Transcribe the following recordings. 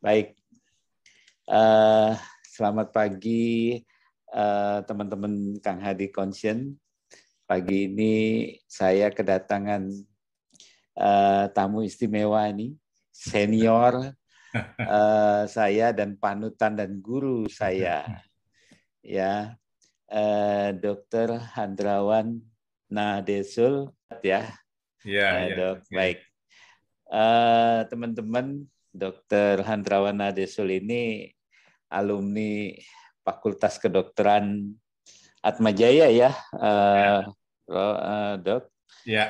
Baik. Selamat pagi teman-teman Kang Hadi Conscient. Pagi ini saya kedatangan tamu istimewa ini, senior saya dan panutan dan guru saya, ya, Dr. Handrawan Nadesul, ya, Dok. Baik, teman-teman, Dr. Handrawan Nadesul ini alumni Fakultas Kedokteran Atmajaya, ya, Dok.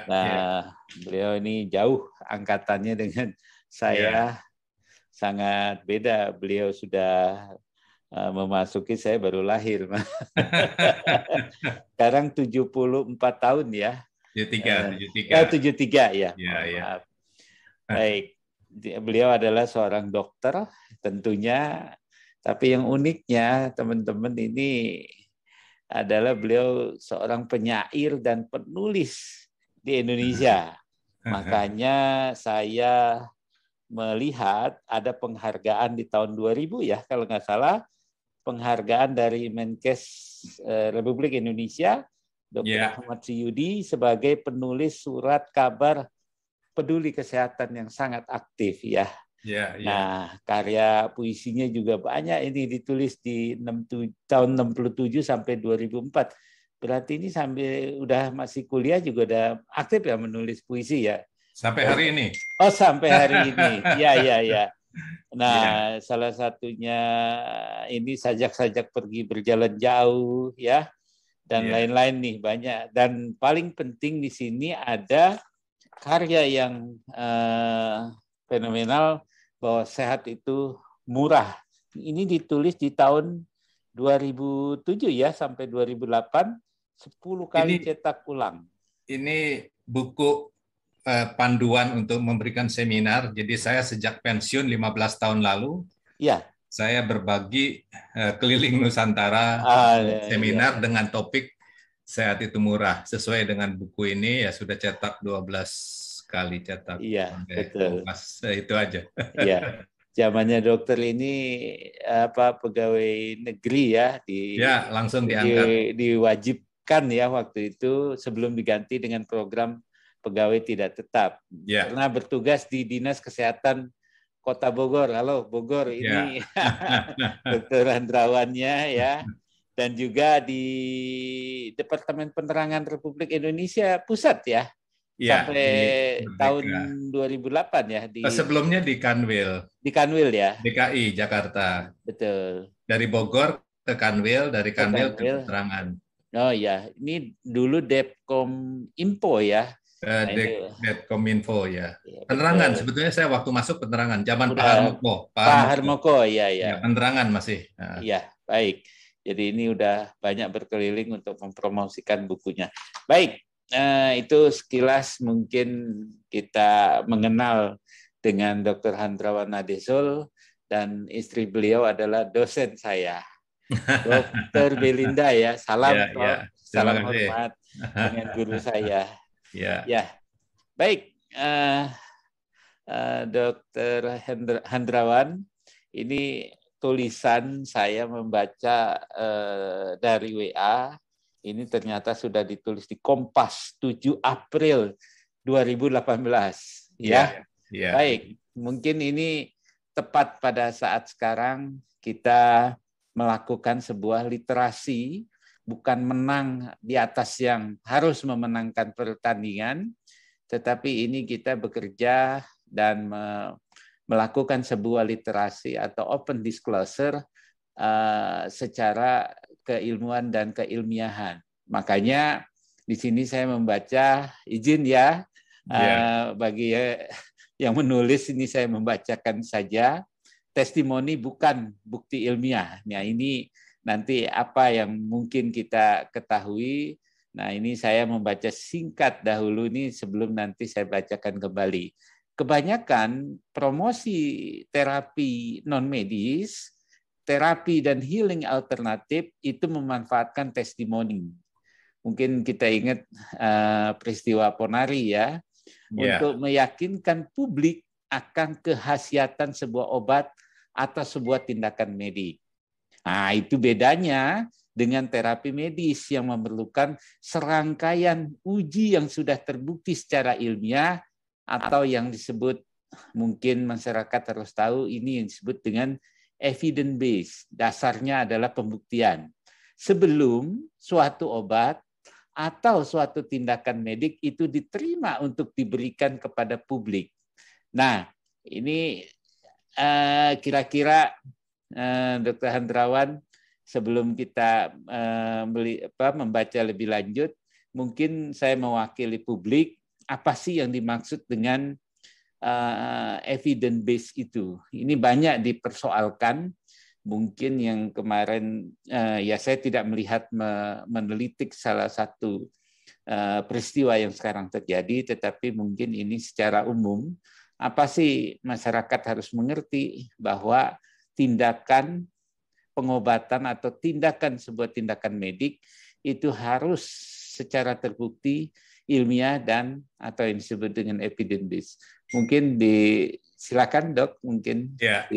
Nah, beliau ini jauh angkatannya dengan saya, sangat beda. Beliau sudah memasuki, saya baru lahir. Sekarang 74 tahun, ya. 73 ya. Maaf. Baik, beliau adalah seorang dokter tentunya, tapi yang uniknya teman-teman ini adalah beliau seorang penyair dan penulis di Indonesia. Makanya saya melihat ada penghargaan di tahun 2000, ya, kalau nggak salah, penghargaan dari Menkes Republik Indonesia, Dr. Ahmad Suyudi, sebagai penulis surat kabar peduli kesehatan yang sangat aktif, ya. Nah, karya puisinya juga banyak ini ditulis di tahun 67 sampai 2004. Berarti ini sampai udah masih kuliah juga udah aktif ya menulis puisi, ya. Sampai hari ini. Oh, sampai hari ini. Ya. Nah, salah satunya ini sajak-sajak pergi berjalan jauh, ya. Dan lain-lain nih banyak. Dan paling penting di sini ada karya yang fenomenal, bahwa sehat itu murah. Ini ditulis di tahun 2007, ya, sampai 2008, 10 kali cetak ulang. Ini buku panduan untuk memberikan seminar. Jadi saya sejak pensiun 15 tahun lalu, saya berbagi keliling Nusantara seminar dengan topik sehat itu murah. Sesuai dengan buku ini, ya sudah cetak 12 kali cetak. Iya, betul. Itu aja. Iya. Zamannya dokter ini pegawai negeri, ya, langsung diangkat. Diwajibkan, ya, waktu itu sebelum diganti dengan program pegawai tidak tetap. Pernah bertugas di Dinas Kesehatan Kota Bogor. Halo Bogor, ini Dokter Handrawannya, ya. Dan juga di Departemen Penerangan Republik Indonesia Pusat, ya. Sampai tahun 2008, ya. Sebelumnya di Kanwil. Di Kanwil, ya. DKI Jakarta. Betul. Dari Bogor ke Kanwil, dari Kanwil ke Penerangan. Oh ya, ini dulu Depkom Info, ya. Depkom Info, ya. Penerangan, sebetulnya saya waktu masuk penerangan, zaman Pak Harmoko. Pak Harmoko, ya. Penerangan masih. Iya, baik. Jadi ini udah banyak berkeliling untuk mempromosikan bukunya. Baik. Itu sekilas mungkin kita mengenal dengan Dr. Handrawan Nadesul, dan istri beliau adalah dosen saya, Dr. Belinda, ya. Salam hormat dengan guru saya. Ya, baik, Dr. Handrawan, ini tulisan saya membaca dari WA. Ini ternyata sudah ditulis di Kompas 7 April 2018. Ya. Baik, mungkin ini tepat pada saat sekarang kita melakukan sebuah literasi, bukan menang di atas yang harus memenangkan pertandingan, tetapi ini kita bekerja dan melakukan sebuah literasi atau open disclosure secara keilmuan dan keilmiahan. Makanya di sini saya membaca, izin, ya, bagi yang menulis ini saya membacakan saja, testimoni bukan bukti ilmiah. Nah, ini nanti apa yang mungkin kita ketahui. Nah, ini saya membaca singkat dahulu ini sebelum nanti saya bacakan kembali. Kebanyakan promosi terapi non-medis, terapi dan healing alternatif itu memanfaatkan testimoni. Mungkin kita ingat peristiwa Ponari, ya, untuk meyakinkan publik akan kehasiatan sebuah obat atau sebuah tindakan medik. Nah, itu bedanya dengan terapi medis yang memerlukan serangkaian uji yang sudah terbukti secara ilmiah atau yang disebut, mungkin masyarakat harus tahu, ini yang disebut dengan evidence based. Dasarnya adalah pembuktian. Sebelum suatu obat atau suatu tindakan medik itu diterima untuk diberikan kepada publik. Nah, ini kira-kira Dr. Hendrawan, sebelum kita membaca lebih lanjut, mungkin saya mewakili publik, apa sih yang dimaksud dengan evidence based itu? Ini banyak dipersoalkan. Mungkin yang kemarin ya saya tidak melihat menelitik salah satu peristiwa yang sekarang terjadi, tetapi mungkin ini secara umum, apa sih masyarakat harus mengerti bahwa tindakan pengobatan atau tindakan sebuah tindakan medik itu harus secara terbukti, ilmiah, dan atau yang disebut dengan evidence based. Mungkin silakan Dok, mungkin. Ya.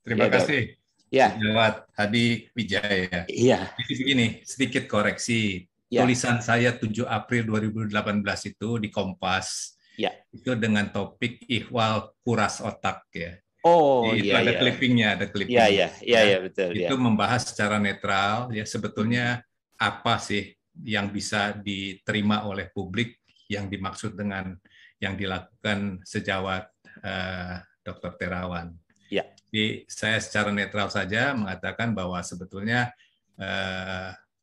Terima kasih. Ya. Sejawat Hadi Wijaya. Iya. Jadi begini, sedikit koreksi. Ya. Tulisan saya 7 April 2018 itu di Kompas. Ya. Itu dengan topik ihwal kuras otak ya. Oh iya. Ada clippingnya, ada clipping. Iya, betul. Itu membahas secara netral ya sebetulnya apa sih yang bisa diterima oleh publik yang dimaksud dengan yang dilakukan sejawat Dr. Terawan. Ya. Jadi saya secara netral saja mengatakan bahwa sebetulnya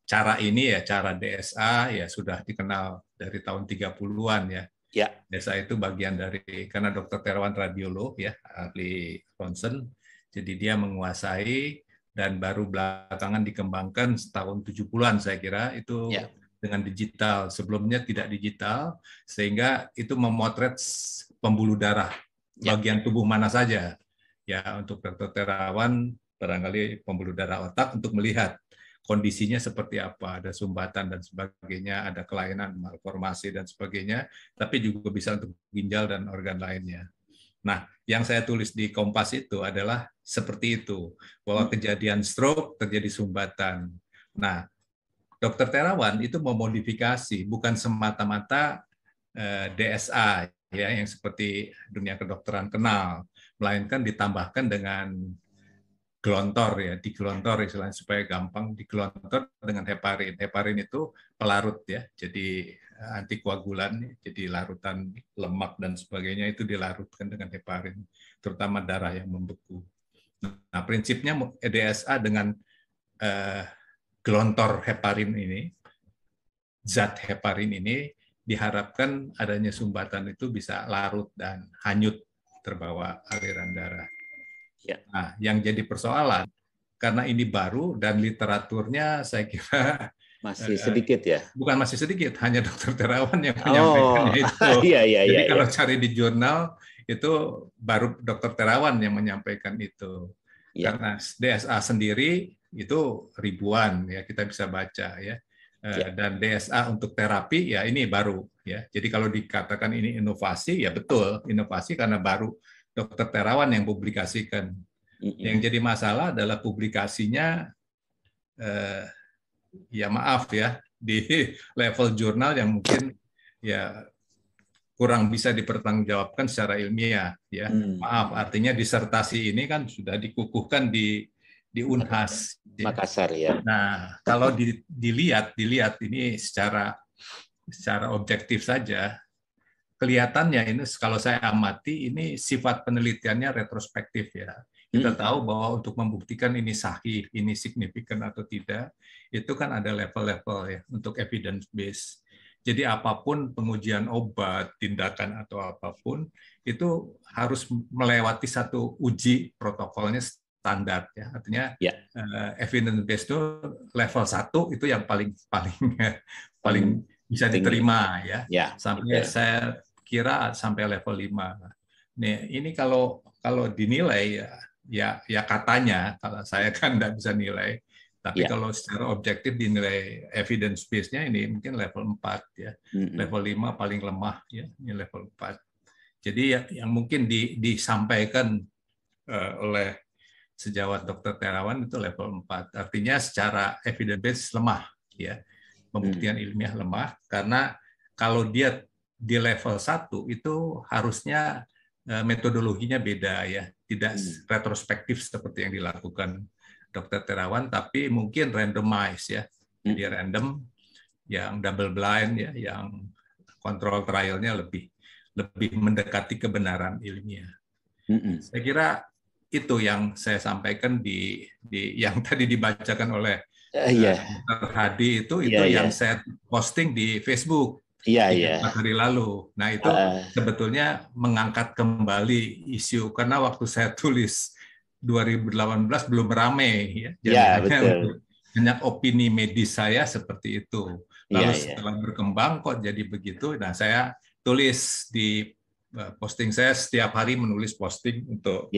cara ini ya, cara DSA ya sudah dikenal dari tahun 30-an ya. Ya. DSA itu bagian dari, karena Dr. Terawan radiolog ya, ahli ronsen, jadi dia menguasai dan baru belakangan dikembangkan tahun 70-an saya kira itu ya. Dengan digital. Sebelumnya tidak digital, sehingga itu memotret pembuluh darah bagian tubuh mana saja. Ya, untuk Dr. Terawan barangkali pembuluh darah otak untuk melihat kondisinya seperti apa, ada sumbatan dan sebagainya, ada kelainan, malformasi dan sebagainya, tapi juga bisa untuk ginjal dan organ lainnya. Nah, yang saya tulis di Kompas itu adalah seperti itu, bahwa kejadian stroke terjadi sumbatan. Nah, Dr. Terawan itu memodifikasi, bukan semata-mata DSA ya yang seperti dunia kedokteran kenal, melainkan ditambahkan dengan gelontor ya, digelontor istilahnya supaya gampang, digelontor dengan heparin. Heparin itu pelarut ya, jadi antikoagulan, jadi larutan lemak dan sebagainya itu dilarutkan dengan heparin, terutama darah yang membeku. Nah, prinsipnya DSA dengan gelontor heparin ini, zat heparin ini diharapkan adanya sumbatan itu bisa larut dan hanyut terbawa aliran darah. Ya. Nah, yang jadi persoalan karena ini baru dan literaturnya saya kira masih sedikit ya. Bukan masih sedikit, hanya Dr. Terawan yang menyampaikannya itu. Jadi kalau cari di jurnal itu baru Dr. Terawan yang menyampaikan itu. Ya. Karena DSA sendiri itu ribuan ya kita bisa baca ya. Dan DSA untuk terapi ya ini baru ya. Jadi kalau dikatakan ini inovasi ya betul inovasi karena baru Dr. Terawan yang publikasikan. Yang jadi masalah adalah publikasinya ya maaf ya di level jurnal yang mungkin ya kurang bisa dipertanggungjawabkan secara ilmiah ya. Maaf, artinya disertasi ini kan sudah dikukuhkan di Unhas Makassar ya. Nah, kalau dilihat ini secara objektif saja kelihatannya ini kalau saya amati ini sifat penelitiannya retrospektif ya. Kita tahu bahwa untuk membuktikan ini sahih, ini signifikan atau tidak, itu kan ada level-level ya untuk evidence based. Jadi apapun pengujian obat, tindakan atau apapun itu harus melewati satu uji protokolnya standar ya. Artinya evidence based itu level 1 itu yang paling bisa diterima ya. Sampai saya kira sampai level 5. Nih, ini kalau dinilai ya katanya, kalau saya kan nggak bisa nilai, tapi kalau secara objektif dinilai evidence base-nya ini mungkin level 4 ya. Level 5 paling lemah ya, ini level 4. Jadi yang mungkin disampaikan oleh sejawat Dr. Terawan itu level 4. Artinya secara evidence base lemah, ya. Pembuktian ilmiah lemah, karena kalau dia di level 1 itu harusnya metodologinya beda, ya. Tidak retrospektif seperti yang dilakukan Dr. Terawan, tapi mungkin randomized, ya. Jadi random, yang double blind, ya, yang kontrol trialnya lebih mendekati kebenaran ilmiah. Saya kira itu yang saya sampaikan di yang tadi dibacakan oleh Dr. Hadi itu yang saya posting di Facebook 3-4 hari lalu. Nah, itu sebetulnya mengangkat kembali isu, karena waktu saya tulis 2018 belum ramai, ya. Jadi hanya opini medis saya seperti itu. Lalu setelah berkembang kok jadi begitu. Nah, saya tulis di posting, saya setiap hari menulis posting untuk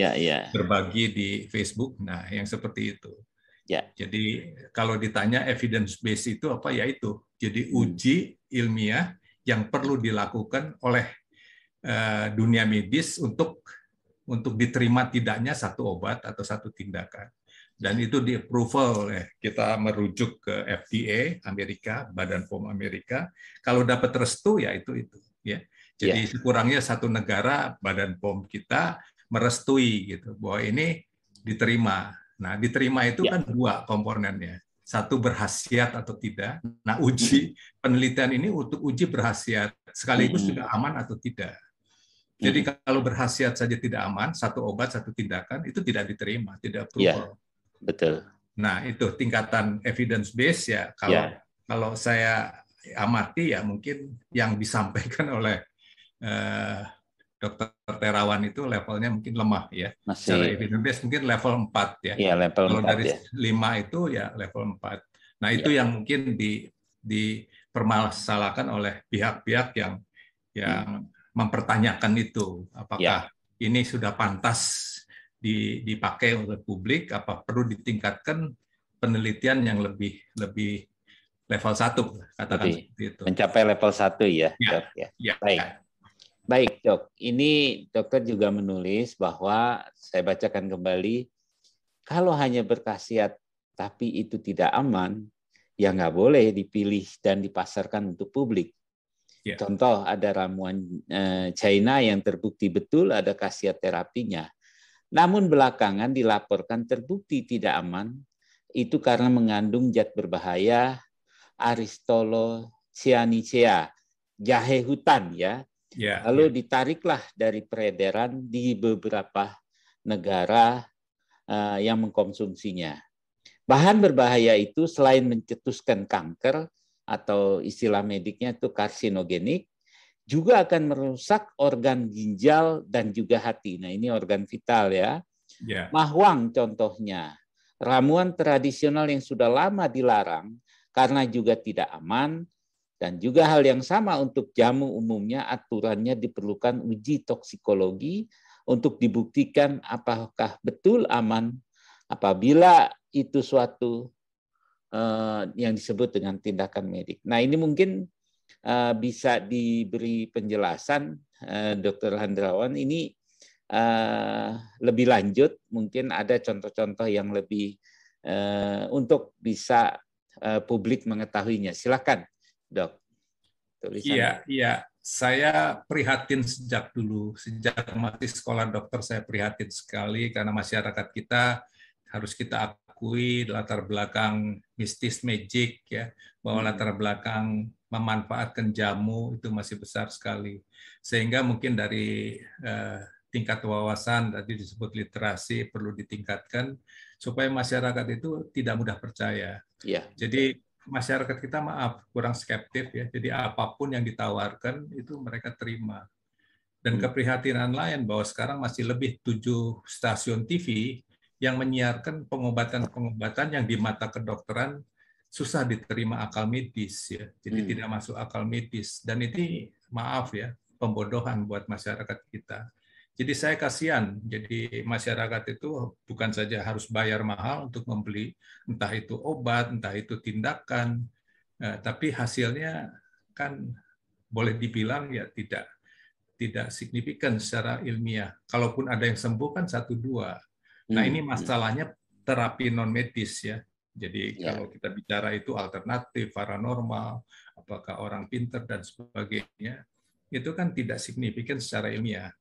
berbagi di Facebook. Nah, yang seperti itu. Jadi kalau ditanya evidence base itu apa, ya itu. Jadi uji ilmiah yang perlu dilakukan oleh dunia medis untuk diterima tidaknya satu obat atau satu tindakan. Dan itu di-approval oleh, kita merujuk ke FDA Amerika, Badan POM Amerika. Kalau dapat restu, ya itu. Ya. Jadi sekurangnya satu negara, Badan POM kita merestui gitu bahwa ini diterima. Nah, diterima itu kan dua komponennya. Satu, berhasiat atau tidak. Nah, uji penelitian ini untuk uji berhasiat sekaligus juga aman atau tidak. Jadi kalau berhasiat saja tidak aman, satu obat, satu tindakan, itu tidak diterima, tidak approval. Betul. Nah, itu tingkatan evidence base, ya. Kalau saya amati, ya mungkin yang disampaikan oleh Dr. Terawan itu levelnya mungkin lemah, ya. Secara evidence base mungkin level 4, ya. Kalau dari 5 itu ya level 4. Nah, itu yang mungkin dipermasalahkan oleh pihak-pihak yang mempertanyakan itu, apakah ini sudah pantas dipakai oleh publik, apa perlu ditingkatkan penelitian yang lebih level 1, katakan seperti itu. Mencapai level 1, ya, Dok. Baik, Dok. Ini dokter juga menulis bahwa, saya bacakan kembali, kalau hanya berkhasiat tapi itu tidak aman, ya nggak boleh dipilih dan dipasarkan untuk publik. Contoh, ada ramuan China yang terbukti betul ada khasiat terapinya. Namun belakangan dilaporkan terbukti tidak aman, itu karena mengandung zat berbahaya Aristolochianicea, jahe hutan, ya. Lalu ditariklah dari peredaran di beberapa negara yang mengkonsumsinya. Bahan berbahaya itu selain mencetuskan kanker, atau istilah mediknya itu karsinogenik, juga akan merusak organ ginjal dan juga hati. Nah, ini organ vital, ya. Mahwang contohnya, ramuan tradisional yang sudah lama dilarang karena juga tidak aman, dan juga hal yang sama untuk jamu umumnya, aturannya diperlukan uji toksikologi untuk dibuktikan apakah betul aman apabila itu suatu yang disebut dengan tindakan medik. Nah, ini mungkin bisa diberi penjelasan, Dr. Hendrawan, ini lebih lanjut, mungkin ada contoh-contoh yang lebih untuk bisa publik mengetahuinya. Silakan, Dok. Iya. Saya prihatin sejak dulu, sejak masih sekolah dokter, saya prihatin sekali karena masyarakat kita, harus kita akui, latar belakang mistis magic, ya, bahwa latar belakang memanfaatkan jamu itu masih besar sekali. Sehingga mungkin dari tingkat wawasan tadi disebut literasi perlu ditingkatkan supaya masyarakat itu tidak mudah percaya. Jadi masyarakat kita, maaf, kurang skeptif, ya. Jadi apapun yang ditawarkan itu mereka terima. Dan keprihatinan lain bahwa sekarang masih lebih 7 stasiun TV yang menyiarkan pengobatan-pengobatan yang di mata kedokteran susah diterima akal medis, ya. Jadi tidak masuk akal medis. Dan ini, maaf ya, pembodohan buat masyarakat kita. Jadi saya kasihan. Jadi masyarakat itu bukan saja harus bayar mahal untuk membeli entah itu obat, entah itu tindakan, tapi hasilnya kan boleh dibilang ya tidak signifikan secara ilmiah. Kalaupun ada yang sembuh kan 1-2. Nah, ini masalahnya terapi non medis ya. Jadi kalau kita bicara itu alternatif, paranormal, apakah orang pinter dan sebagainya, itu kan tidak signifikan secara ilmiah.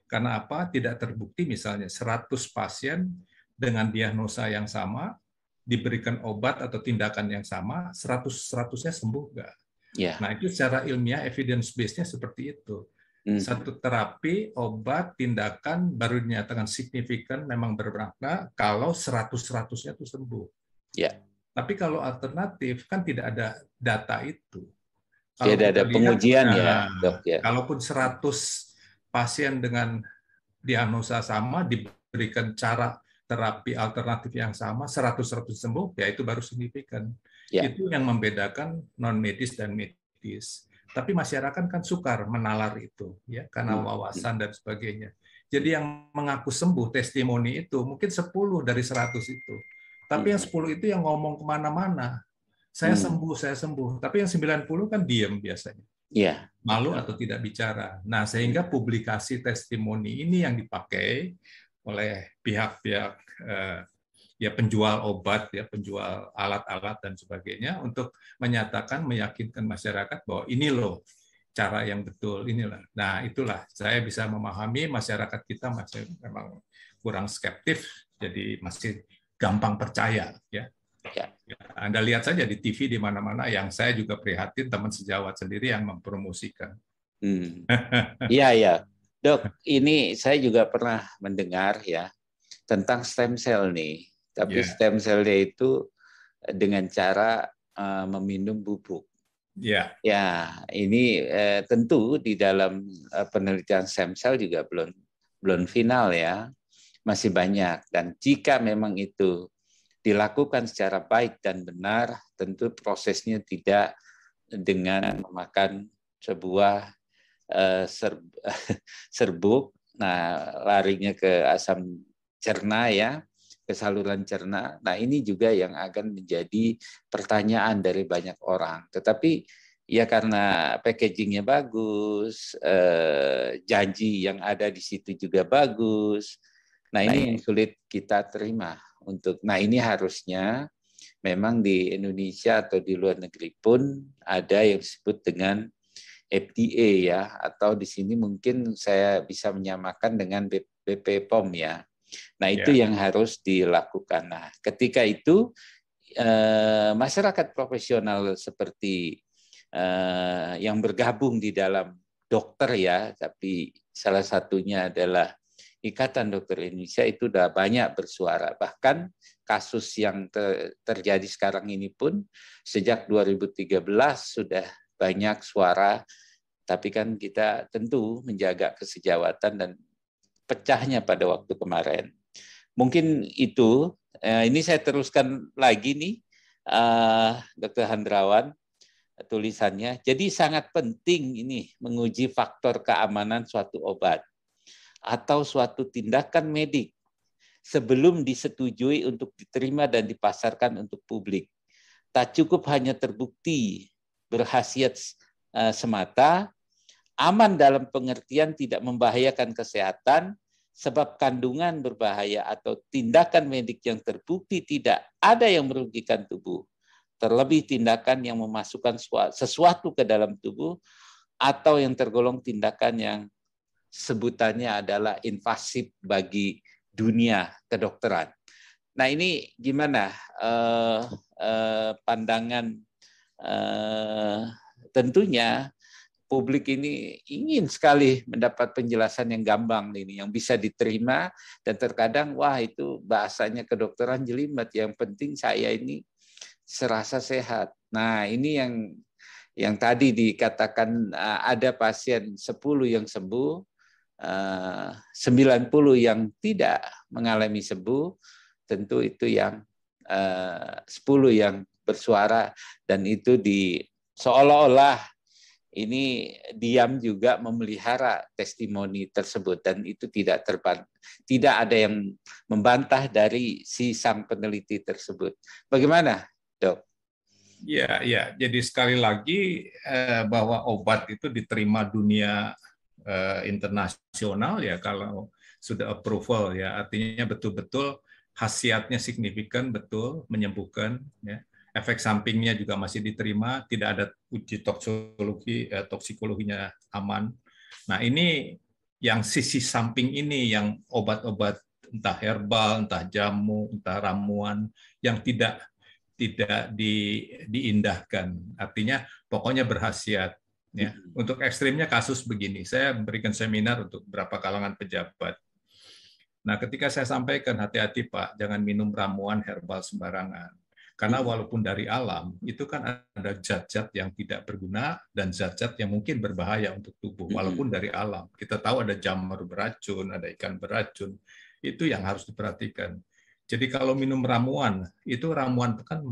Karena apa? Tidak terbukti misalnya 100 pasien dengan diagnosa yang sama, diberikan obat atau tindakan yang sama, 100-100-nya sembuh nggak? Nah, itu secara ilmiah evidence base-nya seperti itu. Satu terapi, obat, tindakan baru dinyatakan signifikan memang bermakna kalau 100-100-nya itu sembuh. Tapi kalau alternatif kan tidak ada data itu. Kalau tidak ada pengujian ya, Dok ya. Kalaupun 100 pasien dengan diagnosa sama diberikan cara terapi alternatif yang sama, 100-100 sembuh, ya itu baru signifikan. Itu yang membedakan non medis dan medis. Tapi masyarakat kan sukar menalar itu, ya, karena wawasan dan sebagainya. Jadi yang mengaku sembuh testimoni itu mungkin 10 dari 100 itu. Tapi yang 10 itu yang ngomong kemana-mana. Saya sembuh. Tapi yang 90 kan diam biasanya. Malu atau tidak bicara. Nah, sehingga publikasi testimoni ini yang dipakai oleh pihak-pihak ya penjual obat, ya penjual alat-alat dan sebagainya untuk menyatakan, meyakinkan masyarakat bahwa ini loh cara yang betul, inilah. Nah, itulah saya bisa memahami masyarakat kita masih memang kurang skeptif, jadi masih gampang percaya, ya. Anda lihat saja di TV di mana-mana, yang saya juga prihatin teman sejawat sendiri yang mempromosikan. Iya. Dok, ini saya juga pernah mendengar ya tentang stem cell nih. Tapi stem cell-nya itu dengan cara meminum bubuk. Ya, ini tentu di dalam penelitian stem cell juga belum final ya, masih banyak. Dan jika memang itu dilakukan secara baik dan benar, tentu prosesnya tidak dengan memakan sebuah serbuk, nah larinya ke asam cerna ya, ke saluran cerna. Nah, ini juga yang akan menjadi pertanyaan dari banyak orang. Tetapi ya karena packagingnya bagus, janji yang ada di situ juga bagus. Nah, ini yang sulit kita terima untuk. Nah, ini harusnya memang di Indonesia atau di luar negeri pun ada yang disebut dengan FDA ya, atau di sini mungkin saya bisa menyamakan dengan BPOM ya. Nah, itu yang harus dilakukan. Nah, ketika itu masyarakat profesional seperti yang bergabung di dalam dokter ya, tapi salah satunya adalah Ikatan Dokter Indonesia itu sudah banyak bersuara. Bahkan kasus yang terjadi sekarang ini pun sejak 2013 sudah banyak suara, tapi kan kita tentu menjaga kesejawatan dan pecahnya pada waktu kemarin. Mungkin itu, ini saya teruskan lagi nih, Dr. Handrawan, tulisannya. Jadi sangat penting ini menguji faktor keamanan suatu obat atau suatu tindakan medik sebelum disetujui untuk diterima dan dipasarkan untuk publik. Tak cukup hanya terbukti berkhasiat semata, aman dalam pengertian tidak membahayakan kesehatan, sebab kandungan berbahaya atau tindakan medik yang terbukti tidak ada yang merugikan tubuh. Terlebih tindakan yang memasukkan sesuatu ke dalam tubuh atau yang tergolong tindakan yang sebutannya adalah invasif bagi dunia kedokteran. Nah, ini gimana pandangan tentunya publik ini ingin sekali mendapat penjelasan yang gamblang ini, yang bisa diterima, dan terkadang wah itu bahasanya kedokteran jelimet, yang penting saya ini serasa sehat. Nah, ini yang tadi dikatakan ada pasien 10 yang sembuh, 90 yang tidak mengalami sembuh, tentu itu yang 10 yang bersuara, dan itu seolah-olah ini diam juga memelihara testimoni tersebut, dan itu tidak ada yang membantah dari si sang peneliti tersebut. Bagaimana, Dok? Ya. Jadi sekali lagi bahwa obat itu diterima dunia internasional ya kalau sudah approval ya, artinya betul-betul khasiatnya signifikan, betul menyembuhkan ya. Efek sampingnya juga masih diterima, tidak ada uji toksikologinya aman. Nah, ini yang sisi samping ini yang obat-obat entah herbal, entah jamu, entah ramuan yang tidak diindahkan. Artinya pokoknya berkhasiat. Ya. Untuk ekstrimnya kasus begini, saya berikan seminar untuk beberapa kalangan pejabat. Nah, ketika saya sampaikan hati-hati Pak, jangan minum ramuan herbal sembarangan. Karena walaupun dari alam, itu kan ada zat-zat yang tidak berguna dan zat-zat yang mungkin berbahaya untuk tubuh, walaupun dari alam. Kita tahu ada jamur beracun, ada ikan beracun, itu yang harus diperhatikan. Jadi kalau minum ramuan, itu ramuan kan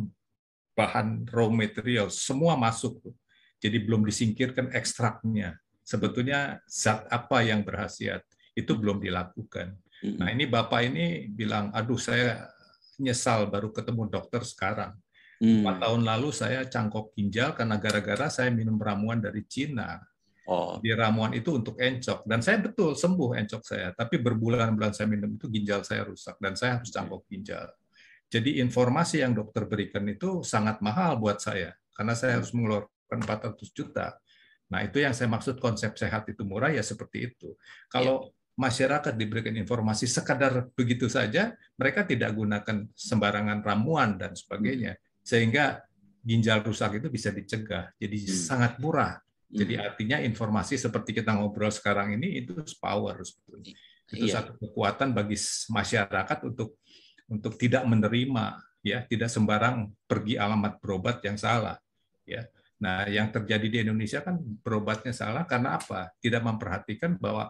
bahan raw material, semua masuk. Jadi belum disingkirkan ekstraknya. Sebetulnya zat apa yang berkhasiat, itu belum dilakukan. Nah ini Bapak ini bilang, aduh saya nyesal baru ketemu dokter sekarang. 4 tahun lalu saya cangkok ginjal karena gara-gara saya minum ramuan dari Cina. Di ramuan itu untuk encok. Dan saya betul sembuh encok saya. Tapi berbulan-bulan saya minum itu ginjal saya rusak. Dan saya harus cangkok ginjal. Jadi informasi yang dokter berikan itu sangat mahal buat saya. Karena saya harus mengeluarkan 400 juta. Nah itu yang saya maksud konsep sehat itu murah ya seperti itu. Kalau masyarakat diberikan informasi sekadar begitu saja, mereka tidak gunakan sembarangan ramuan dan sebagainya. Sehingga ginjal rusak itu bisa dicegah. Jadi sangat murah. Jadi artinya informasi seperti kita ngobrol sekarang ini itu power sebetulnya. Itu satu kekuatan bagi masyarakat untuk tidak menerima, ya, tidak sembarang pergi alamat berobat yang salah, ya. Nah, yang terjadi di Indonesia kan berobatnya salah karena apa? Tidak memperhatikan bahwa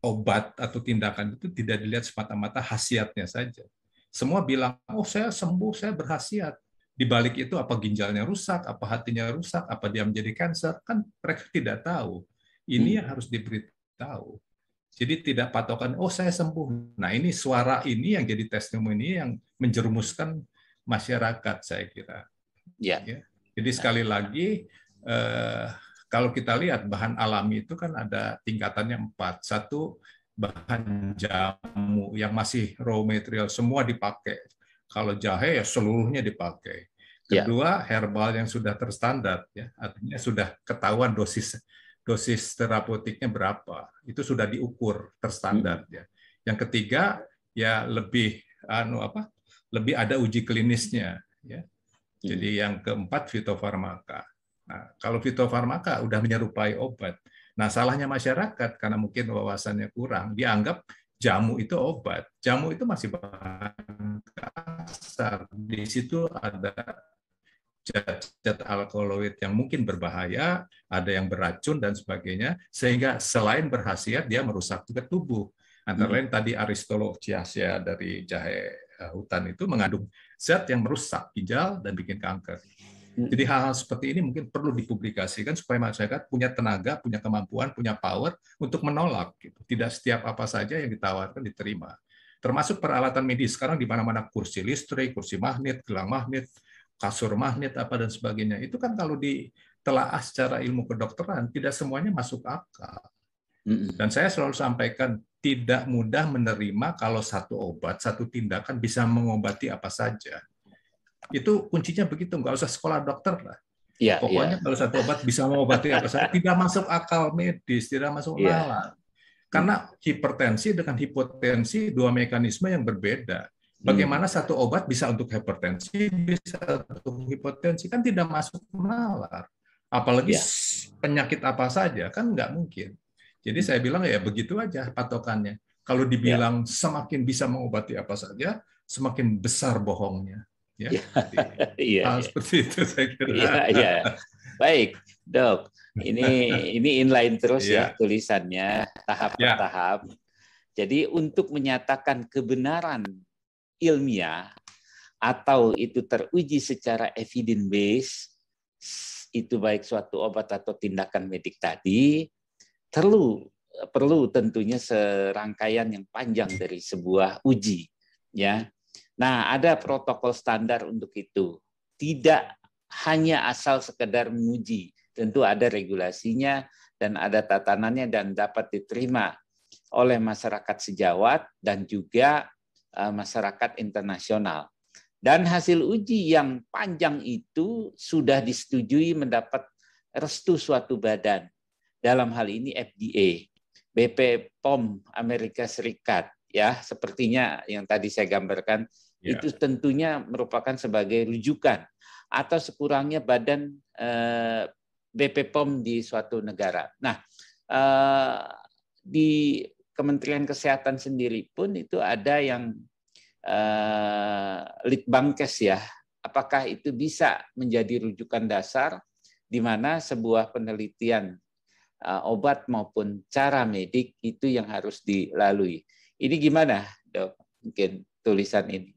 obat atau tindakan itu tidak dilihat semata-mata khasiatnya saja. Semua bilang, oh saya sembuh, saya berkhasiat. Di balik itu apa ginjalnya rusak, apa hatinya rusak, apa dia menjadi kanker, kan mereka tidak tahu. Ini yang harus diberitahu. Jadi tidak patokan, oh saya sembuh. Nah ini suara ini yang jadi testimoni yang menjerumuskan masyarakat, saya kira. Ya. Jadi sekali lagi, kalau kita lihat bahan alami itu kan ada tingkatannya 4. Satu, bahan jamu yang masih raw material, semua dipakai. Kalau jahe ya seluruhnya dipakai. Kedua, herbal yang sudah terstandar, ya, artinya sudah ketahuan dosis terapeutiknya berapa. Itu sudah diukur terstandar. Ya. Yang ketiga, ya lebih ada uji klinisnya. Ya. Jadi yang keempat fitofarmaka. Nah, kalau fitofarmaka udah menyerupai obat. Nah, salahnya masyarakat karena mungkin wawasannya kurang, dianggap jamu itu obat. Jamu itu masih bahan kasar. Di situ ada zat alkaloid yang mungkin berbahaya, ada yang beracun dan sebagainya, sehingga selain berkhasiat dia merusak juga tubuh. Antara lain tadi Aristolochiaceae dari jahe hutan itu mengandung zat yang merusak ginjal dan bikin kanker. Jadi hal-hal seperti ini mungkin perlu dipublikasikan supaya masyarakat punya tenaga, punya kemampuan, punya power untuk menolak. Gitu. Tidak setiap apa saja yang ditawarkan diterima. Termasuk peralatan medis sekarang di mana-mana kursi listrik, kursi magnet, gelang magnet, kasur magnet apa dan sebagainya. Itu kan kalau ditelaah secara ilmu kedokteran tidak semuanya masuk akal. Dan saya selalu sampaikan tidak mudah menerima kalau satu obat, satu tindakan bisa mengobati apa saja. Itu kuncinya begitu, nggak usah sekolah dokter lah. Pokoknya kalau satu obat bisa mengobati apa saja, tidak masuk akal medis, tidak masuk nalar. Karena hipertensi dengan hipotensi dua mekanisme yang berbeda. Bagaimana satu obat bisa untuk hipertensi, bisa untuk hipotensi, kan tidak masuk nalar. Apalagi penyakit apa saja, kan nggak mungkin. Jadi saya bilang ya begitu aja patokannya. Kalau dibilang semakin bisa mengobati apa saja, semakin besar bohongnya. Seperti itu saya kira. Baik, Dok. Ini inline terus ya tulisannya tahap per tahap. Jadi untuk menyatakan kebenaran ilmiah atau itu teruji secara evidence based, itu baik suatu obat atau tindakan medik tadi, perlu tentunya serangkaian yang panjang dari sebuah uji, ya. Nah, ada protokol standar untuk itu. Tidak hanya asal sekedar menguji, tentu ada regulasinya dan ada tatanannya dan dapat diterima oleh masyarakat sejawat dan juga masyarakat internasional. Dan hasil uji yang panjang itu sudah disetujui mendapat restu suatu badan. Dalam hal ini FDA, BPOM Amerika Serikat, ya sepertinya yang tadi saya gambarkan, itu tentunya merupakan sebagai rujukan atau sekurangnya badan BPOM di suatu negara. Nah, di Kementerian Kesehatan sendiri pun itu ada yang Litbangkes ya, apakah itu bisa menjadi rujukan dasar di mana sebuah penelitian obat maupun cara medik itu yang harus dilalui. Ini gimana, Dok? Mungkin tulisan ini.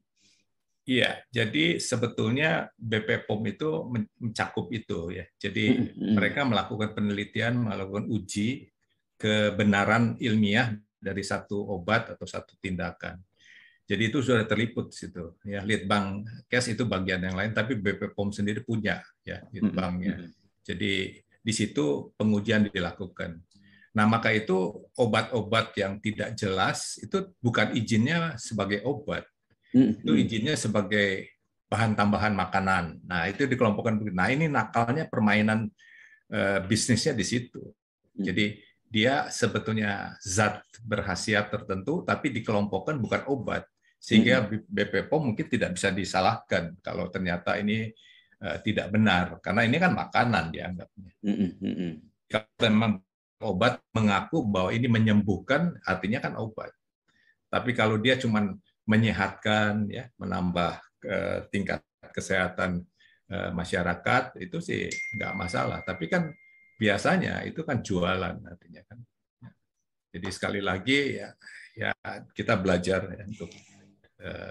Iya, jadi sebetulnya BPOM itu mencakup itu ya. Jadi mereka melakukan penelitian, melakukan uji kebenaran ilmiah dari satu obat atau satu tindakan. Jadi itu sudah terliput situ. Ya, Litbangkes itu bagian yang lain, tapi BPOM sendiri punya ya Litbangnya. Jadi di situ pengujian dilakukan. Nah, maka itu obat-obat yang tidak jelas itu bukan izinnya sebagai obat. Itu izinnya sebagai bahan tambahan makanan. Nah, itu dikelompokkan begitu. Nah, ini nakalnya permainan bisnisnya di situ. Jadi dia sebetulnya zat berkhasiat tertentu, tapi dikelompokkan bukan obat. Sehingga BPOM mungkin tidak bisa disalahkan kalau ternyata ini tidak benar. Karena ini kan makanan dianggapnya. Kalau memang obat mengaku bahwa ini menyembuhkan, artinya kan obat. Tapi kalau dia cuma menyehatkan, ya, menambah tingkat kesehatan masyarakat, itu sih nggak masalah. Tapi kan biasanya itu kan jualan artinya kan. Jadi sekali lagi ya kita belajar ya, untuk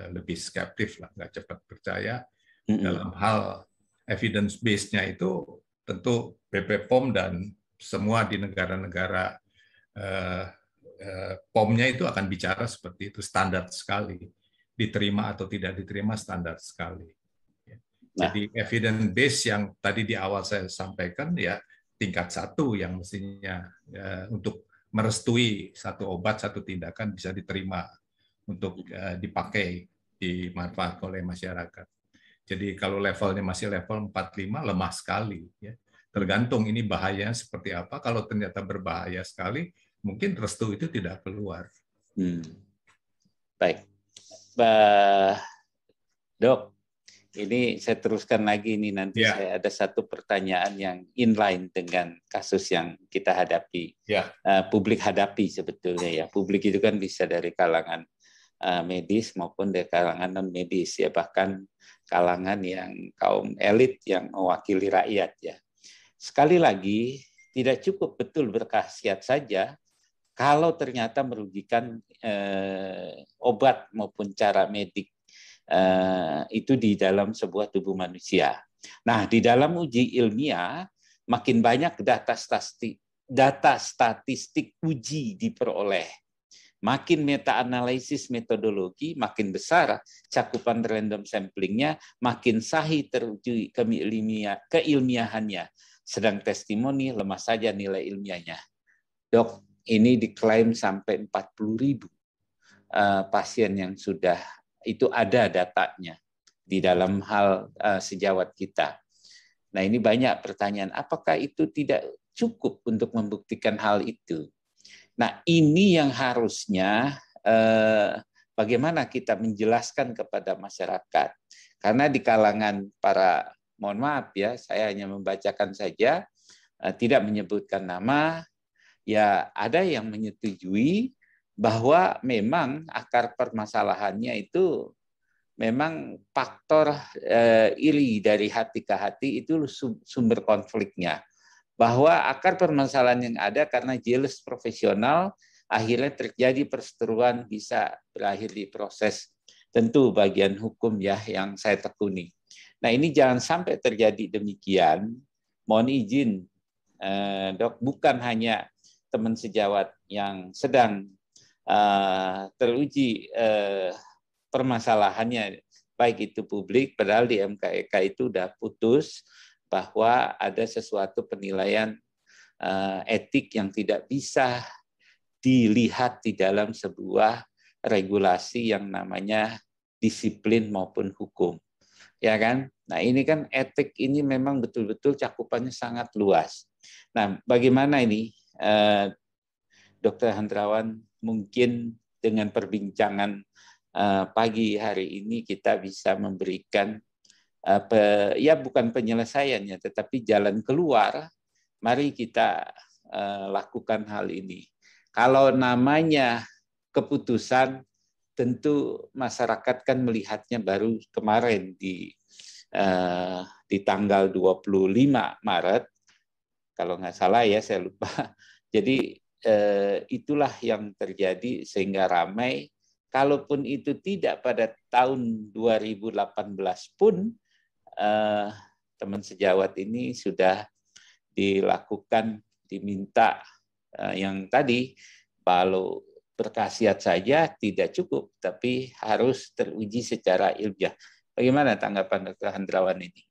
lebih skeptis lah, nggak cepat percaya dalam hal evidence base-nya itu tentu BPOM dan semua di negara-negara POM-nya itu akan bicara seperti itu, standar sekali. Diterima atau tidak diterima standar sekali. Jadi evidence base yang tadi di awal saya sampaikan ya tingkat 1 yang mestinya untuk merestui satu obat, satu tindakan bisa diterima untuk dipakai, dimanfaatkan oleh masyarakat. Jadi kalau levelnya masih level 4-5 lemah sekali. Ya. Tergantung ini bahayanya seperti apa. Kalau ternyata berbahaya sekali, mungkin restu itu tidak keluar. Baik. Dok, ini saya teruskan lagi ini nanti saya ada satu pertanyaan yang inline dengan kasus yang kita hadapi, publik hadapi sebetulnya ya. Publik itu kan bisa dari kalangan medis maupun dari kalangan non medis ya, bahkan kalangan yang kaum elit yang mewakili rakyat ya. Sekali lagi tidak cukup betul berkhasiat saja kalau ternyata merugikan obat maupun cara medik itu di dalam sebuah tubuh manusia. Nah, di dalam uji ilmiah makin banyak data statistik uji diperoleh. Makin meta-analisis metodologi, makin besar cakupan random samplingnya, makin sahih teruji keilmiahannya. Sedang testimoni lemah saja nilai ilmiahnya. Dok, ini diklaim sampai 40.000 pasien yang sudah itu ada datanya di dalam hal sejawat kita. Nah, ini banyak pertanyaan, apakah itu tidak cukup untuk membuktikan hal itu? Nah, ini yang harusnya bagaimana kita menjelaskan kepada masyarakat. Karena di kalangan para, mohon maaf ya, saya hanya membacakan saja, tidak menyebutkan nama, ya ada yang menyetujui bahwa memang akar permasalahannya itu memang faktor iri dari hati ke hati itu sumber konfliknya. Bahwa akar permasalahan yang ada karena jealous profesional, akhirnya terjadi perseteruan, bisa berakhir di proses tentu bagian hukum ya yang saya tekuni. Nah, ini jangan sampai terjadi demikian. Mohon izin, Dok, bukan hanya teman sejawat yang sedang teruji permasalahannya, baik itu publik, padahal di MKEK itu sudah putus bahwa ada sesuatu penilaian etik yang tidak bisa dilihat di dalam sebuah regulasi yang namanya disiplin maupun hukum. Ya kan? Nah, ini kan etik ini memang betul-betul cakupannya sangat luas. Nah, bagaimana ini Dr. Hendrawan, mungkin dengan perbincangan pagi hari ini kita bisa memberikan ya bukan penyelesaiannya, tetapi jalan keluar. Mari kita lakukan hal ini. Kalau namanya keputusan, tentu masyarakat kan melihatnya baru kemarin di tanggal 25 Maret, kalau nggak salah ya, saya lupa. Jadi itulah yang terjadi sehingga ramai. Kalaupun itu tidak pada tahun 2018 pun, teman sejawat ini sudah dilakukan, diminta yang tadi, kalau berkhasiat saja tidak cukup, tapi harus teruji secara ilmiah. Bagaimana tanggapan Dr. Hendrawan ini?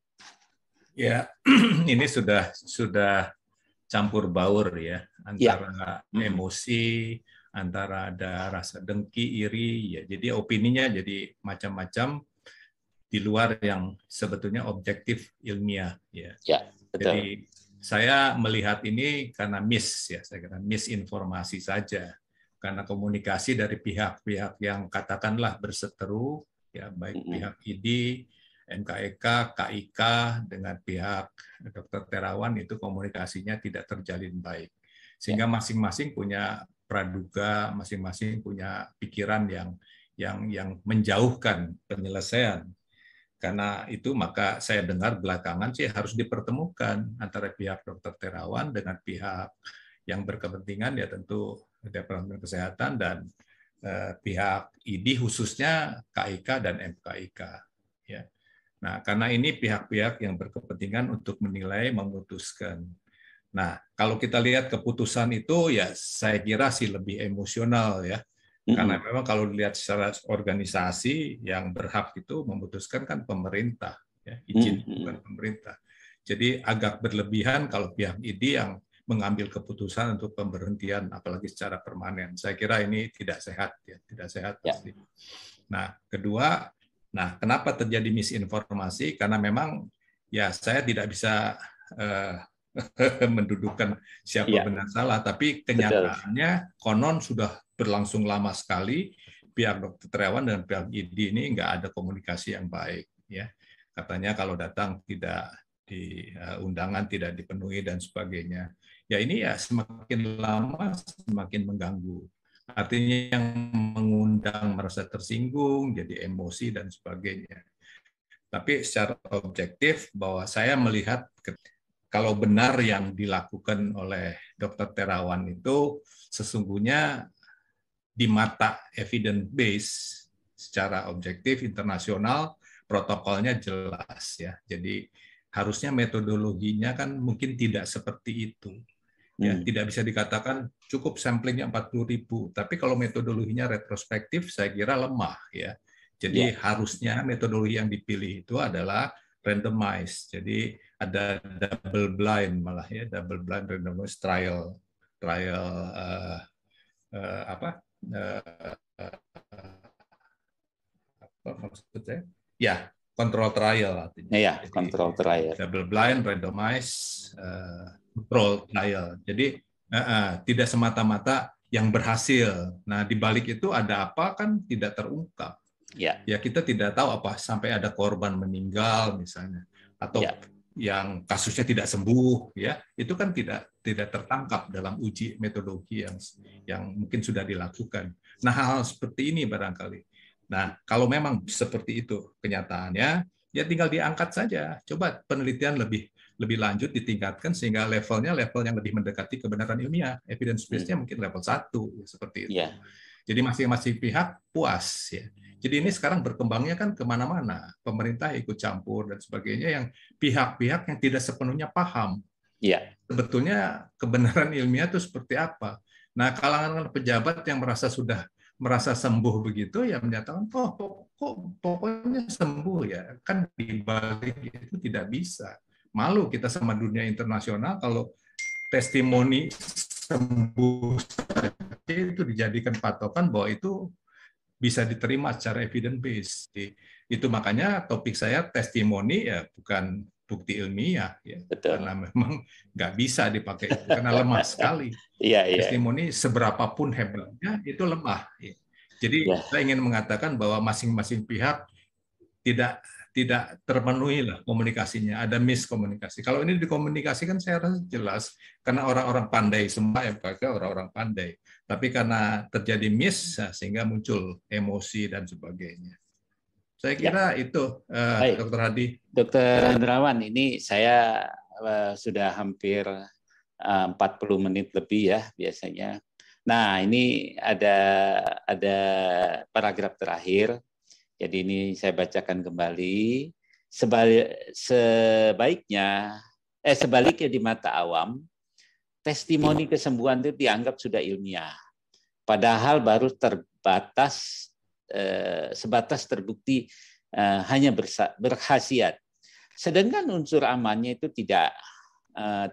Ya, ini sudah campur baur ya, antara emosi, antara ada rasa dengki, iri, ya. Jadi opininya jadi macam-macam di luar yang sebetulnya objektif ilmiah ya. Ya, betul. Jadi saya melihat ini karena saya kira misinformasi saja. Karena komunikasi dari pihak-pihak yang katakanlah berseteru, ya baik pihak ID, MKEK, KIK dengan pihak Dr. Terawan itu komunikasinya tidak terjalin baik. Sehingga masing-masing punya praduga, masing-masing punya pikiran yang menjauhkan penyelesaian. Karena itu maka saya dengar belakangan sih harus dipertemukan antara pihak Dr. Terawan dengan pihak yang berkepentingan, ya tentu Departemen Kesehatan dan pihak ID, khususnya KIK dan MKIK. Ya. Nah, karena ini pihak-pihak yang berkepentingan untuk menilai, memutuskan. Nah, kalau kita lihat keputusan itu, ya saya kira sih lebih emosional ya. Karena memang kalau dilihat secara organisasi, yang berhak itu memutuskan kan pemerintah, ya, izin bukan pemerintah. Jadi agak berlebihan kalau pihak ID yang mengambil keputusan untuk pemberhentian, apalagi secara permanen. Saya kira ini tidak sehat, ya, tidak sehat pasti. Nah, kedua, kenapa terjadi misinformasi? Karena memang ya saya tidak bisa mendudukan siapa benar salah, tapi kenyataannya konon sudah berlangsung lama sekali pihak Dr. Terawan dan pihak ID ini nggak ada komunikasi yang baik, ya. Katanya kalau datang tidak di undangan tidak dipenuhi dan sebagainya. Ya ini ya semakin lama semakin mengganggu. Artinya yang mengundang merasa tersinggung, jadi emosi dan sebagainya. Tapi secara objektif bahwa saya melihat kalau benar yang dilakukan oleh Dr. Terawan itu sesungguhnya di mata evidence base secara objektif internasional protokolnya jelas ya. Jadi harusnya metodologinya kan mungkin tidak seperti itu. Ya, tidak bisa dikatakan cukup samplingnya 40.000, tapi kalau metodologinya retrospektif saya kira lemah ya. Jadi harusnya metodologi yang dipilih itu adalah randomized. Jadi ada double blind malah ya, double blind randomized trial apa maksudnya? Ya, control trial artinya. Ya, control trial. Double blind randomized control trial. Jadi tidak semata-mata yang berhasil. Nah, di balik itu ada apa kan tidak terungkap. Ya kita tidak tahu apa sampai ada korban meninggal misalnya, atau yang kasusnya tidak sembuh, ya itu kan tidak tertangkap dalam uji metodologi yang mungkin sudah dilakukan. Nah, hal-hal seperti ini barangkali. Nah, kalau memang seperti itu kenyataannya, ya tinggal diangkat saja. Coba penelitian lebih lanjut ditingkatkan sehingga levelnya level yang lebih mendekati kebenaran ilmiah. Evidence base-nya mungkin level 1 seperti itu. Jadi masing-masing pihak puas ya. Jadi ini sekarang berkembangnya kan kemana-mana. Pemerintah ikut campur dan sebagainya, yang pihak-pihak yang tidak sepenuhnya paham. Sebetulnya kebenaran ilmiah itu seperti apa. Nah, kalangan pejabat yang merasa sembuh begitu, ya menyatakan, pokoknya sembuh ya. Kan di balik itu tidak bisa. Malu kita sama dunia internasional kalau testimoni sembuh saja itu dijadikan patokan bahwa itu bisa diterima secara evidence based. Itu makanya topik saya testimoni ya bukan bukti ilmiah ya. Betul. Karena memang nggak bisa dipakai itu karena lemah sekali. Testimoni seberapapun hebatnya itu lemah. Ya. Jadi saya ingin mengatakan bahwa masing-masing pihak tidak terpenuhi lah komunikasinya, ada miskomunikasi. Kalau ini dikomunikasikan saya rasa jelas karena orang-orang pandai semua yang pakai orang-orang pandai. Tapi karena terjadi miss sehingga muncul emosi dan sebagainya. Saya kira itu, Dr. Hadi. Dr. Hendrawan, ini saya sudah hampir 40 menit lebih ya biasanya. Nah, ini ada paragraf terakhir. Jadi ini saya bacakan kembali. Sebaliknya di mata awam, testimoni kesembuhan itu dianggap sudah ilmiah. Padahal baru sebatas terbukti hanya berkhasiat. Sedangkan unsur amannya itu tidak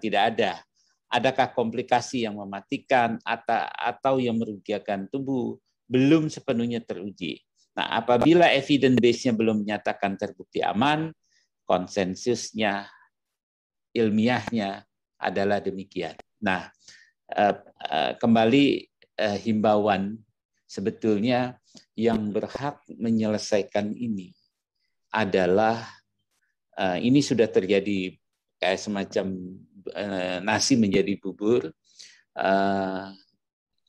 ada. Adakah komplikasi yang mematikan atau yang merugikan tubuh belum sepenuhnya teruji. Nah, apabila evidence base-nya belum menyatakan terbukti aman, konsensusnya, ilmiahnya adalah demikian. Nah, kembali himbauan, sebetulnya yang berhak menyelesaikan ini adalah, ini sudah terjadi kayak semacam nasi menjadi bubur,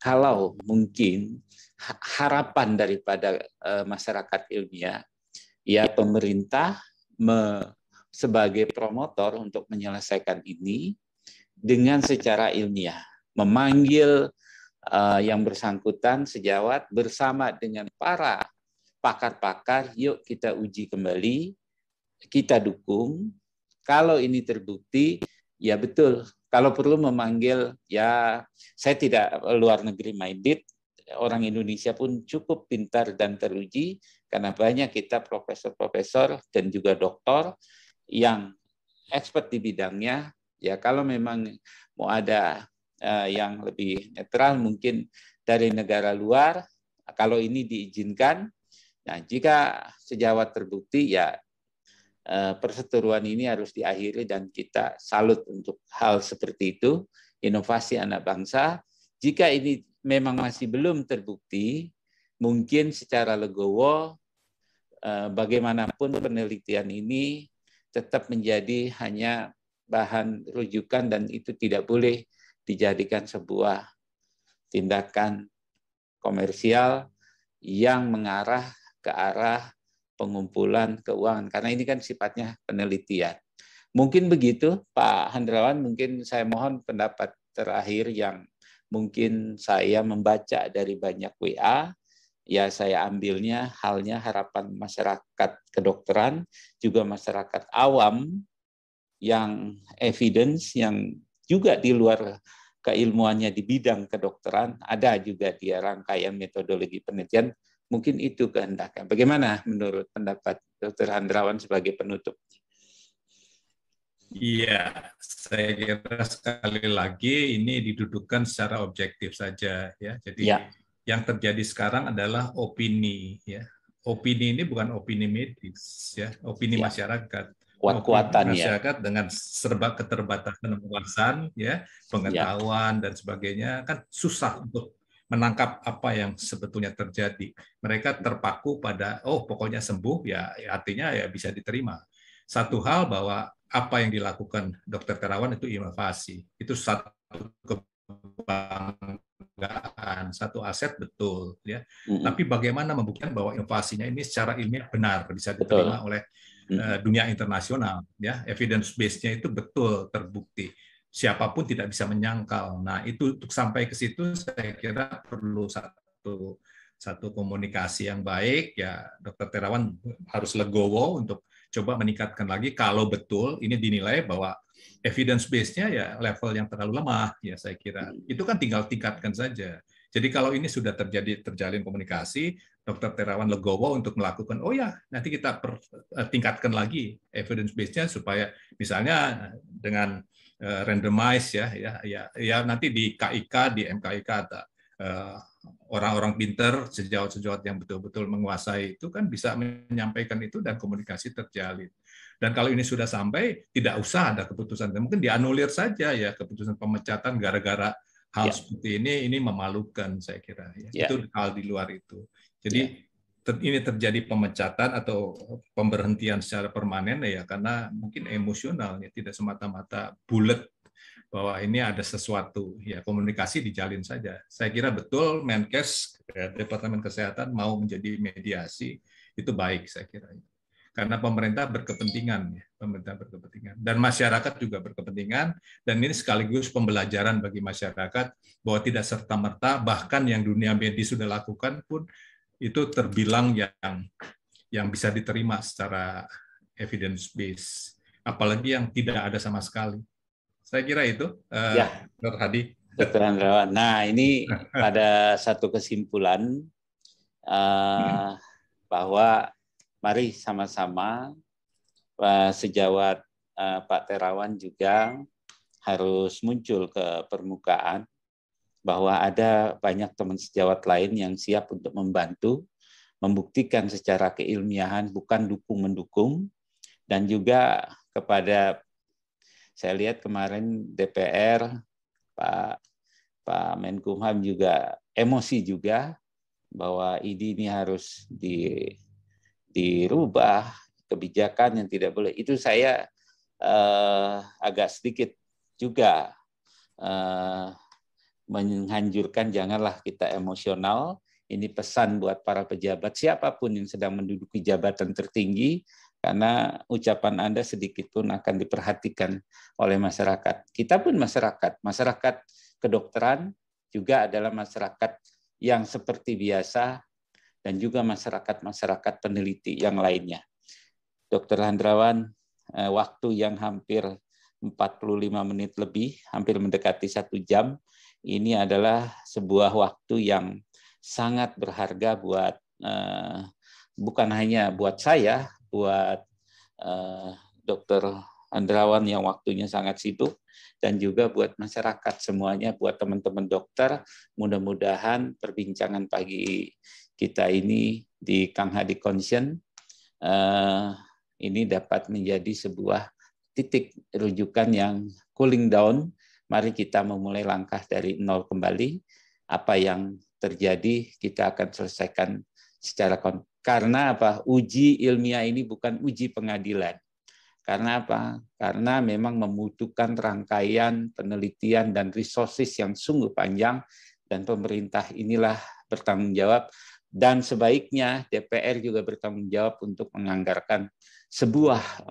kalau mungkin harapan daripada masyarakat ilmiah, ya pemerintah sebagai promotor untuk menyelesaikan ini dengan secara ilmiah, memanggil yang bersangkutan sejawat bersama dengan para pakar-pakar, yuk kita uji kembali, kita dukung. Kalau ini terbukti, ya betul. Kalau perlu memanggil, ya saya tidak luar negeri minded, orang Indonesia pun cukup pintar dan teruji karena banyak kita profesor-profesor dan juga doktor yang expert di bidangnya. Ya kalau memang mau ada yang lebih netral mungkin dari negara luar, kalau ini diizinkan. Nah, jika sejawat terbukti ya perseteruan ini harus diakhiri dan kita salut untuk hal seperti itu, inovasi anak bangsa. Jika ini memang masih belum terbukti, mungkin secara legowo bagaimanapun penelitian ini tetap menjadi hanya bahan rujukan dan itu tidak boleh dijadikan sebuah tindakan komersial yang mengarah ke arah pengumpulan keuangan, karena ini kan sifatnya penelitian. Mungkin begitu, Pak Hendrawan, mungkin saya mohon pendapat terakhir yang mungkin saya membaca dari banyak WA, ya saya ambilnya halnya harapan masyarakat kedokteran, juga masyarakat awam yang evidence, yang juga di luar keilmuannya di bidang kedokteran, ada juga dia rangkaian metodologi penelitian, mungkin itu kehendaknya. Bagaimana menurut pendapat Dr. Hendrawan sebagai penutup? Iya, saya kira sekali lagi ini didudukan secara objektif saja ya. Jadi yang terjadi sekarang adalah opini ya. Opini ini bukan opini medis ya, opini masyarakat. Kuat-kuatan masyarakat dengan serba keterbatasan wawasan ya, pengetahuan dan sebagainya kan susah untuk menangkap apa yang sebetulnya terjadi. Mereka terpaku pada pokoknya sembuh ya artinya ya bisa diterima. Satu hal bahwa apa yang dilakukan Dr. Terawan itu inovasi. Itu satu kebanggaan, satu aset betul ya. Tapi bagaimana membuktikan bahwa inovasinya ini secara ilmiah benar bisa diterima oleh dunia internasional ya. Evidence base-nya itu betul terbukti. Siapapun tidak bisa menyangkal. Nah, itu untuk sampai ke situ saya kira perlu satu komunikasi yang baik ya. Dr. Terawan harus legowo untuk coba meningkatkan lagi kalau betul ini dinilai bahwa evidence base-nya ya level yang terlalu lemah ya saya kira. Itu kan tinggal tingkatkan saja. Jadi kalau ini sudah terjalin komunikasi, Dokter Terawan legowo untuk melakukan, oh ya, nanti kita tingkatkan lagi evidence base-nya supaya misalnya dengan randomize ya nanti di KIK, di MKIK ada orang-orang pinter, sejawat-sejawat yang betul-betul menguasai itu kan bisa menyampaikan itu dan komunikasi terjalin. Dan kalau ini sudah sampai, tidak usah ada keputusan, mungkin dianulir saja ya keputusan pemecatan gara-gara hal seperti ini memalukan saya kira. Ya. Itu hal di luar itu. Jadi ini terjadi pemecatan atau pemberhentian secara permanen ya karena mungkin emosional ya, tidak semata-mata bulat bahwa ini ada sesuatu ya, komunikasi dijalin saja. Saya kira betul Menkes Departemen Kesehatan mau menjadi mediasi itu baik saya kira. Karena pemerintah berkepentingan dan masyarakat juga berkepentingan, dan ini sekaligus pembelajaran bagi masyarakat bahwa tidak serta-merta bahkan yang dunia medis sudah lakukan pun itu terbilang yang bisa diterima secara evidence base, apalagi yang tidak ada sama sekali. Saya kira itu, Dr. Hadi. Dr. Hendrawan. Nah, ini pada satu kesimpulan bahwa mari sama-sama sejawat Pak Terawan juga harus muncul ke permukaan bahwa ada banyak teman sejawat lain yang siap untuk membantu, membuktikan secara keilmiahan, bukan dukung-mendukung, dan juga kepada, saya lihat kemarin DPR, Pak Menkumham juga emosi juga, bahwa ini harus dirubah, kebijakan yang tidak boleh. Itu saya agak sedikit juga menganjurkan janganlah kita emosional. Ini pesan buat para pejabat siapapun yang sedang menduduki jabatan tertinggi, karena ucapan Anda sedikit pun akan diperhatikan oleh masyarakat. Kita pun masyarakat kedokteran juga adalah masyarakat yang seperti biasa, dan juga masyarakat peneliti yang lainnya. Dr. Hendrawan, waktu yang hampir 45 menit lebih, hampir mendekati 1 jam, ini adalah sebuah waktu yang sangat berharga buat bukan hanya buat saya, buat Dr. Hendrawan yang waktunya sangat sibuk, dan juga buat masyarakat semuanya, buat teman-teman dokter. Mudah-mudahan perbincangan pagi kita ini di Kang Hadi Conscience ini dapat menjadi sebuah titik rujukan yang cooling down. Mari kita memulai langkah dari nol kembali. Apa yang terjadi kita akan selesaikan secara karena apa? Uji ilmiah ini bukan uji pengadilan. Karena apa? Karena memang membutuhkan rangkaian penelitian dan resources yang sungguh panjang, dan pemerintah inilah bertanggung jawab, dan sebaiknya DPR juga bertanggung jawab untuk menganggarkan sebuah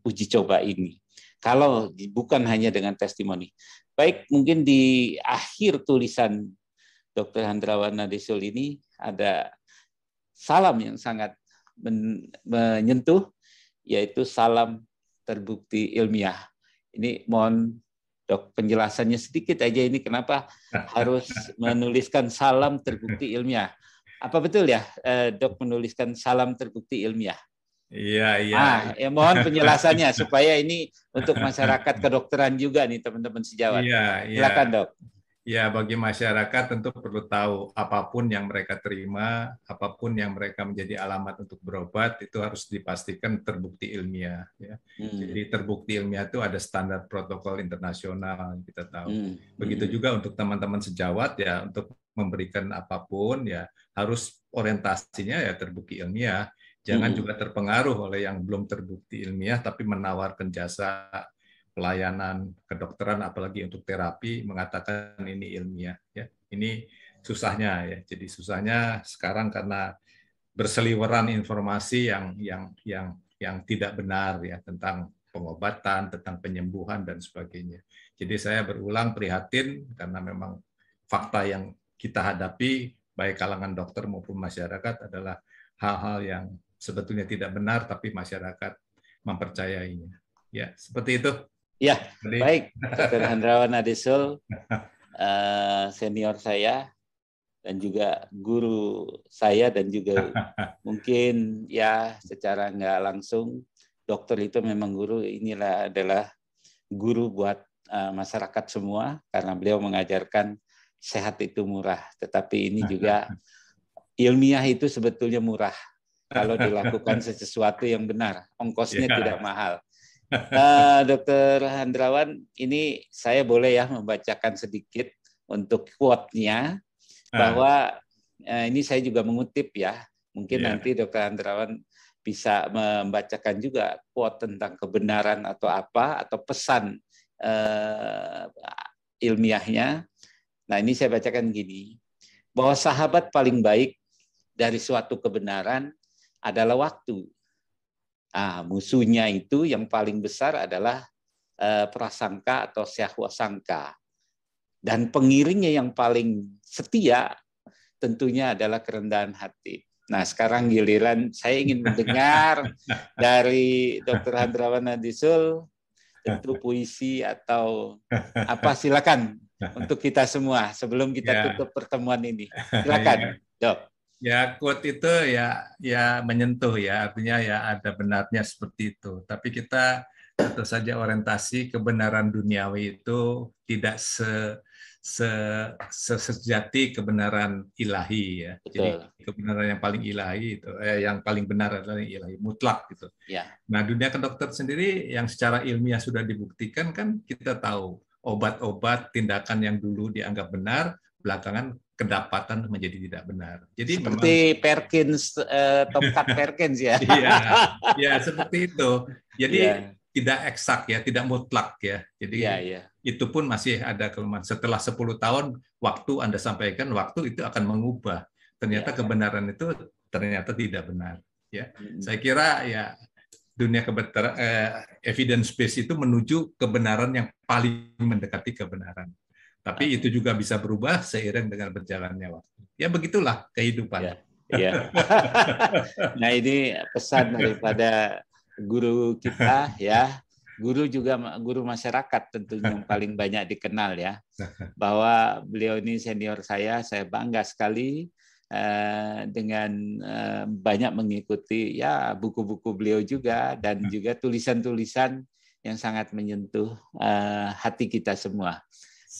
uji coba ini. Kalau bukan hanya dengan testimoni. Baik, mungkin di akhir tulisan Dr. Hendrawan Nadesul ini ada salam yang sangat menyentuh, yaitu salam terbukti ilmiah. Ini mohon Dok penjelasannya sedikit aja, ini kenapa harus menuliskan salam terbukti ilmiah. Apa betul ya Dok menuliskan salam terbukti ilmiah? Iya. Ya mohon penjelasannya supaya ini untuk masyarakat kedokteran juga nih teman-teman sejawat. Silakan Dok. Ya, bagi masyarakat tentu perlu tahu apapun yang mereka terima, apapun yang mereka menjadi alamat untuk berobat itu harus dipastikan terbukti ilmiah. Ya. Jadi terbukti ilmiah itu ada standar protokol internasional kita tahu. Begitu juga untuk teman-teman sejawat ya, untuk memberikan apapun ya harus orientasinya ya terbukti ilmiah. Jangan juga terpengaruh oleh yang belum terbukti ilmiah tapi menawarkan jasa pelayanan kedokteran apalagi untuk terapi mengatakan ini ilmiah ya. Ini susahnya ya. Jadi susahnya sekarang karena berseliweran informasi yang tidak benar ya tentang pengobatan, tentang penyembuhan dan sebagainya. Jadi saya berulang prihatin karena memang fakta yang kita hadapi baik kalangan dokter maupun masyarakat adalah hal-hal yang sebetulnya tidak benar tapi masyarakat mempercayainya. Ya, seperti itu. Ya, baik. Dr. Hendrawan Nadesul, senior saya, dan juga guru saya, dan juga mungkin ya secara nggak langsung dokter itu memang guru, inilah adalah guru buat masyarakat semua, karena beliau mengajarkan sehat itu murah. Tetapi ini juga ilmiah itu sebetulnya murah kalau dilakukan sesuatu yang benar, ongkosnya tidak mahal. Dokter Handrawan, ini saya boleh ya membacakan sedikit untuk quote-nya, bahwa ini saya juga mengutip ya, mungkin nanti Dokter Handrawan bisa membacakan juga quote tentang kebenaran atau apa, atau pesan ilmiahnya. Nah, ini saya bacakan gini, bahwa sahabat paling baik dari suatu kebenaran adalah waktu. Musuhnya itu yang paling besar adalah prasangka atau syahwasangka. Dan pengiringnya yang paling setia tentunya adalah kerendahan hati. Nah, sekarang giliran saya ingin mendengar dari Dr. Handrawan Nadisul, tentu puisi atau apa, silakan untuk kita semua sebelum kita tutup pertemuan ini. Silakan, Dok. Ya, quote itu ya menyentuh ya, artinya ya ada benarnya seperti itu. Tapi kita tentu saja orientasi kebenaran duniawi itu tidak sejati kebenaran ilahi ya. Betul. Jadi kebenaran yang paling ilahi itu yang paling benar adalah ilahi mutlak gitu. Ya. Nah, dunia kedokteran sendiri yang secara ilmiah sudah dibuktikan, kan kita tahu obat-obat tindakan yang dulu dianggap benar belakangan kedapatan menjadi tidak benar. Jadi seperti memang Perkins, tongkat Perkins ya. Iya, seperti itu. Jadi tidak eksak ya, tidak mutlak ya. Jadi itu pun masih ada kelemahan. Setelah 10 tahun waktu Anda sampaikan, waktu itu akan mengubah. Ternyata kebenaran itu ternyata tidak benar. Ya, saya kira ya dunia evidence based itu menuju kebenaran yang paling mendekati kebenaran. Tapi itu juga bisa berubah seiring dengan berjalannya waktu. Ya begitulah kehidupan. Ya. Nah, ini pesan daripada guru kita ya. Guru juga guru masyarakat tentunya yang paling banyak dikenal ya. Bahwa beliau ini senior saya bangga sekali dengan banyak mengikuti ya buku-buku beliau juga, dan juga tulisan-tulisan yang sangat menyentuh hati kita semua.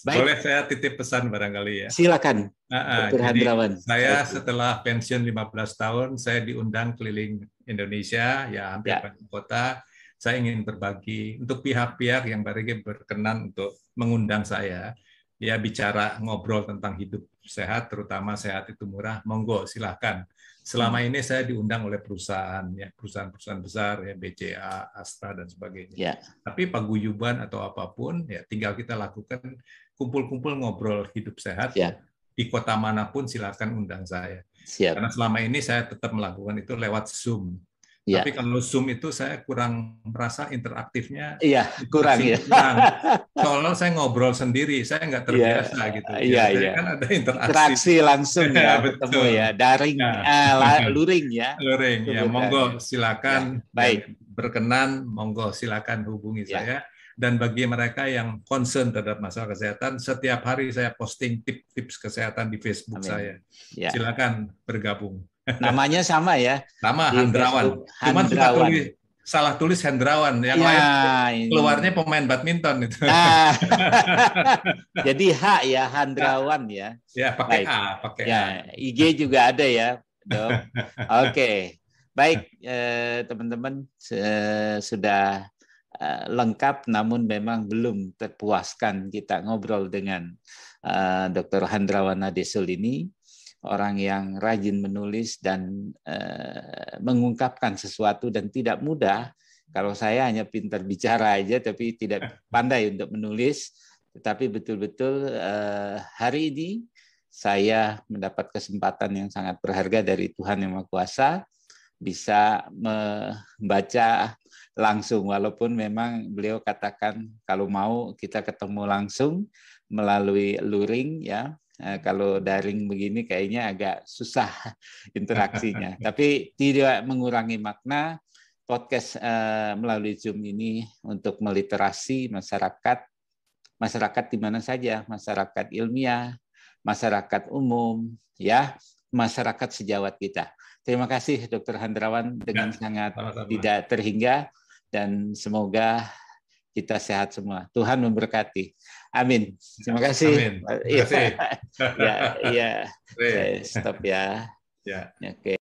Baik. Boleh saya titip pesan barangkali ya? Silakan, Dr. Handrawan. Saya setelah pensiun 15 tahun, saya diundang keliling Indonesia, ya hampir banyak kota. Saya ingin berbagi untuk pihak-pihak yang berkenan untuk mengundang saya, ya bicara ngobrol tentang hidup sehat, terutama sehat itu murah. Monggo, silahkan. Selama ini saya diundang oleh perusahaan, ya perusahaan-perusahaan besar, ya BCA, Astra dan sebagainya. Tapi paguyuban atau apapun, ya tinggal kita lakukan kumpul-kumpul ngobrol hidup sehat. Di kota manapun silakan undang saya. Karena selama ini saya tetap melakukan itu lewat Zoom. Tapi kalau Zoom itu saya kurang merasa interaktifnya. Kurang. Soalnya saya ngobrol sendiri, saya nggak terbiasa gitu. Kan ada interaksi langsung ya, ketemu ya, daring, luring ya. Luring ya, monggo silakan. Baik. Berkenan, monggo silakan hubungi saya. Dan bagi mereka yang concern terhadap masalah kesehatan, setiap hari saya posting tips-tips kesehatan di Facebook saya. Silakan bergabung. Namanya sama ya? Sama, Handrawan. Cuma salah tulis Handrawan. Yang lain keluarnya pemain badminton itu. Jadi H ya, Handrawan ya. Ya, pakai A. Pakai A. IG juga ada ya, Dok. Oke. Baik, teman-teman, sudah lengkap, namun memang belum terpuaskan kita ngobrol dengan Dr. Handrawan Nadisul ini. Orang yang rajin menulis dan mengungkapkan sesuatu, dan tidak mudah. Kalau saya hanya pintar bicara aja, tapi tidak pandai untuk menulis. Tetapi betul-betul hari ini saya mendapat kesempatan yang sangat berharga dari Tuhan Yang Maha Kuasa, bisa membaca langsung, walaupun memang beliau katakan kalau mau kita ketemu langsung melalui luring ya. Kalau daring begini kayaknya agak susah interaksinya. Tapi tidak mengurangi makna podcast melalui Zoom ini untuk meliterasi masyarakat di mana saja, masyarakat ilmiah, masyarakat umum, ya, masyarakat sejawat kita. Terima kasih Dr. Hendrawan dengan sangat sama-sama. Tidak terhingga, dan semoga kita sehat semua. Tuhan memberkati. Amin. Terima kasih. Amin. Terima kasih. Ya, saya stop ya. Ya. Oke.